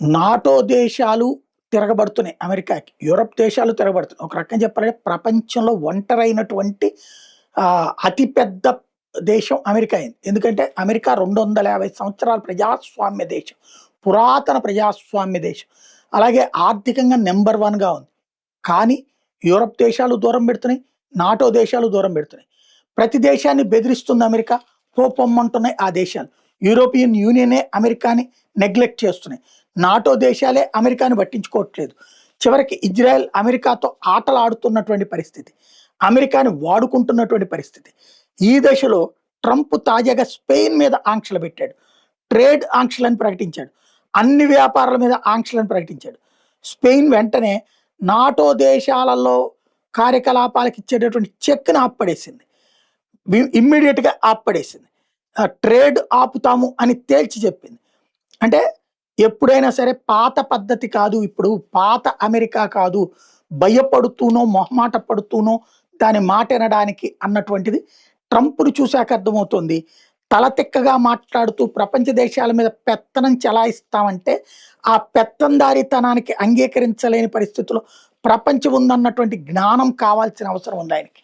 NATO దేశాలు తిరగబడుతున్నాయి అమెరికాకి. Europe దేశాలు తిరగబడుతున్నాయి. ఒక రకంగా చెప్పాలంటే ప్రపంచంలో ఒంటరైనటువంటి అతి పెద్ద దేశం అమెరికా అయింది. ఎందుకంటే అమెరికా 250 సంవత్సరాల ప్రజాస్వామ్య దేశం. పురాతన ప్రజాస్వామ్య దేశం. అలాగే ఆర్థికంగా నంబర్ 1గా ఉంది. కానీ యూరప్ దేశాలు దూరం పెడుతున్నాయి. నాటో దేశాలు దూరం పెడుతున్నాయి. ప్రతి దేశాన్ని బెదిరిస్తుంది అమెరికా. పొమ్మంటున్నాయి ఆ దేశాలు. యూరోపియన్ యూనియనే అమెరికాని నెగ్లెక్ట్ చేస్తున్నాయి. నాటో దేశాలే అమెరికాని పట్టించుకోవట్లేదు. చివరికి ఇజ్రాయెల్ అమెరికాతో ఆటలు ఆడుతున్నటువంటి పరిస్థితి. అమెరికాని వాడుకుంటున్నటువంటి పరిస్థితి. ఈ దశలో ట్రంప్ తాజాగా స్పెయిన్ మీద ఆంక్షలు పెట్టాడు. ట్రేడ్ ఆంక్షలను ప్రకటించాడు. అన్ని వ్యాపారాల మీద ఆంక్షలను ప్రకటించాడు. స్పెయిన్ వెంటనే నాటో దేశాలలో కార్యకలాపాలకు ఇచ్చేటటువంటి చెక్ను ఆప్పడేసింది. ఇమ్మీడియట్‌గా ఆప్పడేసింది. ట్రేడ్ ఆపుతాము అని తేల్చి చెప్పింది. అంటే ఎప్పుడైనా సరే పాత పద్ధతి కాదు, ఇప్పుడు పాత అమెరికా కాదు, భయపడుతూనో, మొహమాట పడుతూనో దాని మాట వినడానికి అన్నటువంటిది ట్రంప్‌ని చూసాక అర్థమవుతుంది. తలతిక్కగా మాట్లాడుతూ ప్రపంచ దేశాల మీద పెత్తనం చెలాయిస్తామంటే, ఆ పెత్తందారీతనానికి అంగీకరించలేని పరిస్థితిలో ప్రపంచం ఉందన్నటువంటి జ్ఞానం కావాల్సిన అవసరం ఉంది ఆయనకి.